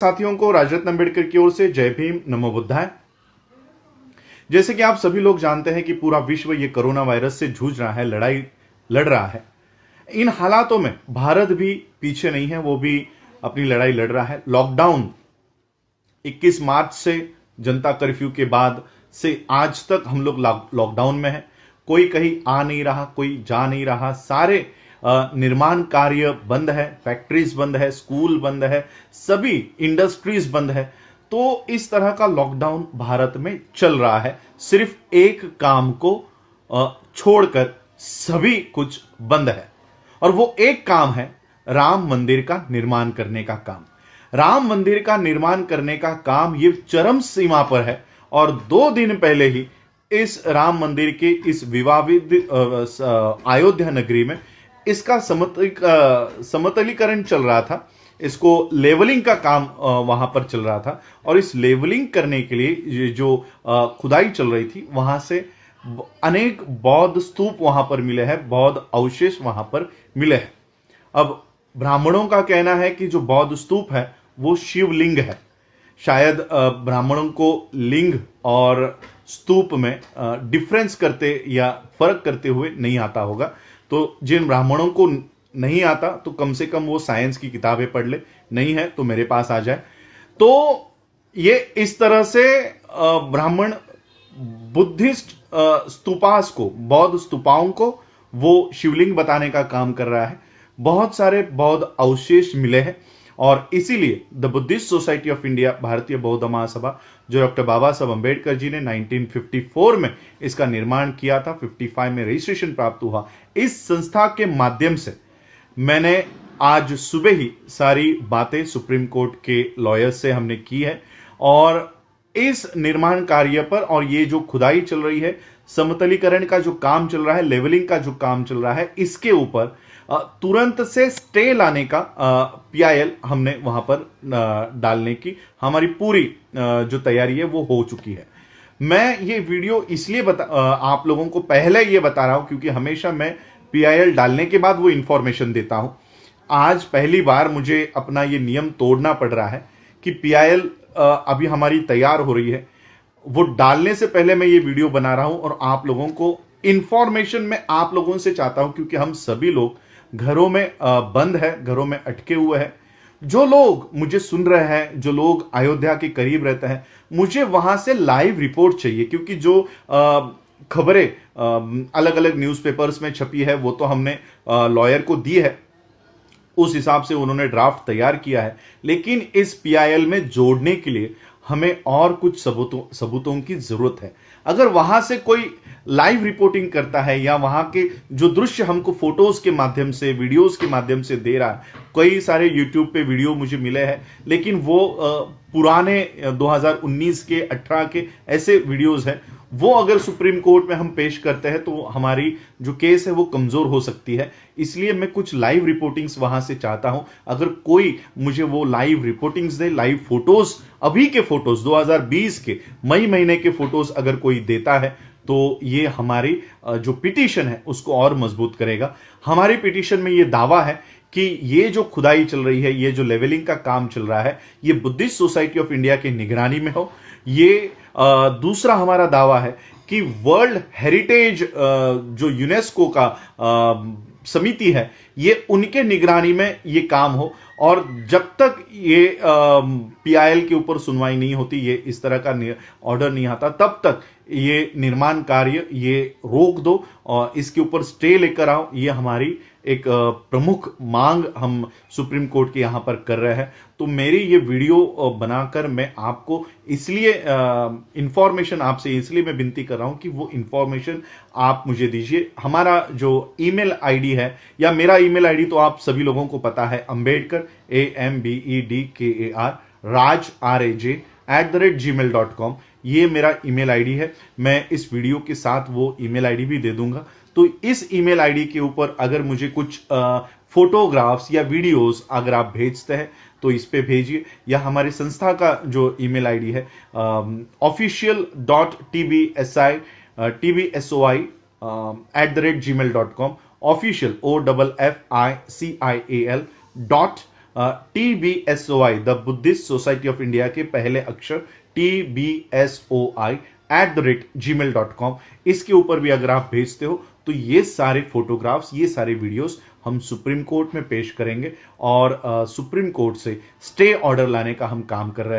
साथियों को राजरत्न अम्बेडकर की ओर से जय भीम, नमो बुद्धाय। जैसे कि आप सभी लोग जानते हैं कि पूरा विश्व ये कोरोना वायरस से जूझ रहा है, लड़ाई लड़ रहा है। इन हालातों में भारत भी पीछे नहीं है, वो भी अपनी लड़ाई लड़ रहा है। लॉकडाउन 21 मार्च से जनता कर्फ्यू के बाद से आज तक हम लोग लॉकडाउन में हैं। कोई कहीं आ नहीं रहा, कोई जा नहीं रहा। सारे निर्माण कार्य बंद है, फैक्ट्रीज बंद है, स्कूल बंद है, सभी इंडस्ट्रीज बंद है। तो इस तरह का लॉकडाउन भारत में चल रहा है। सिर्फ एक काम को छोड़कर सभी कुछ बंद है, और वो एक काम है राम मंदिर का निर्माण करने का काम। राम मंदिर का निर्माण करने का काम ये चरम सीमा पर है, और 2 दिन पहले ही इस राम मंदिर के इस विवादित अयोध्या नगरी में इसका समतलीकरण चल रहा था। इसको लेवलिंग का काम वहां पर चल रहा था, और इस लेवलिंग करने के लिए जो खुदाई चल रही थी, वहां से अनेक बौद्ध स्तूप वहां पर मिले हैं, बौद्ध अवशेष वहां पर मिले हैं। अब ब्राह्मणों का कहना है कि जो बौद्ध स्तूप है वो शिवलिंग है। शायद ब्राह्मणों को लिंग और स्तूप में डिफरेंस करते या फर्क करते हुए नहीं आता होगा। तो जिन ब्राह्मणों को नहीं आता तो कम से कम वो साइंस की किताबें पढ़ ले, नहीं है तो मेरे पास आ जाए। तो ये इस तरह से ब्राह्मण बुद्धिस्ट स्तूपास को, बौद्ध स्तूपाओं को वो शिवलिंग बताने का काम कर रहा है। बहुत सारे बौद्ध अवशेष मिले हैं, और इसीलिए the Buddhist society of India, भारतीय बौद्ध महासभा, जो डॉक्टर बाबा साहब अम्बेडकर जी ने 1954 में इसका निर्माण किया था, 55 में रजिस्ट्रेशन प्राप्त हुआ। इस संस्था के माध्यम से मैंने आज सुबह ही सारी बातें सुप्रीम कोर्ट के लॉयर से हमने की है, और इस निर्माण कार्य पर, और ये जो खुदाई चल रही है, समतलीकरण का जो काम चल रहा है, लेवलिंग का जो काम चल रहा है, इसके ऊपर तुरंत से स्टे लाने का पीआईएल हमने वहां पर डालने की हमारी पूरी जो तैयारी है वो हो चुकी है। मैं ये वीडियो इसलिए आप लोगों को पहले ये बता रहा हूं क्योंकि हमेशा मैं पीआईएल डालने के बाद वो इंफॉर्मेशन देता हूं। आज पहली बार मुझे अपना ये नियम तोड़ना पड़ रहा है कि पीआईएल अभी हमारी तैयार हो रही है, वो डालने से पहले मैं ये वीडियो बना रहा हूं, और आप लोगों को इंफॉर्मेशन मैं आप लोगों से चाहता हूं, क्योंकि हम सभी लोग घरों में बंद है, घरों में अटके हुए हैं। जो लोग मुझे सुन रहे हैं, जो लोग अयोध्या के करीब रहते हैं, मुझे वहां से लाइव रिपोर्ट चाहिए, क्योंकि जो खबरें अलग अलग न्यूज़पेपर्स में छपी है वो तो हमने लॉयर को दी है, उस हिसाब से उन्होंने ड्राफ्ट तैयार किया है। लेकिन इस पीआईएल में जोड़ने के लिए हमें और कुछ सबूतों की जरूरत है। अगर वहां से कोई लाइव रिपोर्टिंग करता है, या वहां के जो दृश्य हमको फोटोज के माध्यम से, वीडियोस के माध्यम से दे रहा है, कई सारे यूट्यूब पे वीडियो मुझे मिले हैं, लेकिन वो पुराने 2019 के 18 के ऐसे वीडियोस हैं, वो अगर सुप्रीम कोर्ट में हम पेश करते हैं तो हमारी जो केस है वो कमजोर हो सकती है। इसलिए मैं कुछ लाइव रिपोर्टिंग्स वहां से चाहता हूं। अगर कोई मुझे वो लाइव रिपोर्टिंग्स दे, लाइव फोटोज, अभी के फोटोज 2020 के मई महीने के फोटोज अगर कोई देता है, तो ये हमारी जो पिटीशन है उसको और मजबूत करेगा। हमारी पिटीशन में ये दावा है कि ये जो खुदाई चल रही है, ये जो लेवलिंग का काम चल रहा है, ये बुद्धिस्ट सोसाइटी ऑफ इंडिया की निगरानी में हो। ये दूसरा हमारा दावा है कि वर्ल्ड हेरिटेज जो यूनेस्को का समिति है, ये उनके निगरानी में ये काम हो, और जब तक ये पीआईएल के ऊपर सुनवाई नहीं होती, ये इस तरह का ऑर्डर नहीं आता, तब तक ये निर्माण कार्य ये रोक दो और इसके ऊपर स्टे लेकर आओ। ये हमारी एक प्रमुख मांग हम सुप्रीम कोर्ट के यहां पर कर रहे हैं। तो मेरी ये वीडियो बनाकर मैं आपको इसलिए इंफॉर्मेशन आपसे इसलिए मैं विनती कर रहा हूं कि वो इंफॉर्मेशन आप मुझे दीजिए। हमारा जो ईमेल आईडी है, या मेरा ईमेल आईडी तो आप सभी लोगों को पता है, अम्बेडकर AMBEDKAR राज RAJ@gmail.com, ये मेरा ईमेल आईडी है। मैं इस वीडियो के साथ वो ईमेल आईडी भी दे दूंगा। तो इस ईमेल आईडी के ऊपर अगर मुझे कुछ फोटोग्राफ्स या वीडियोस अगर आप भेजते हैं तो इस पे भेजिए, या हमारी संस्था का जो ईमेल आईडी है official.tbsoi@gmail.com, official OFFICIAL TBSOI the Buddhist society of India के पहले अक्षर TBSOI@gmail.com, इसके ऊपर भी अगर आप भेजते हो तो ये सारे फोटोग्राफ्स, ये सारे वीडियोस हम सुप्रीम कोर्ट में पेश करेंगे और सुप्रीम कोर्ट से स्टे ऑर्डर लाने का हम काम कर रहे हैं।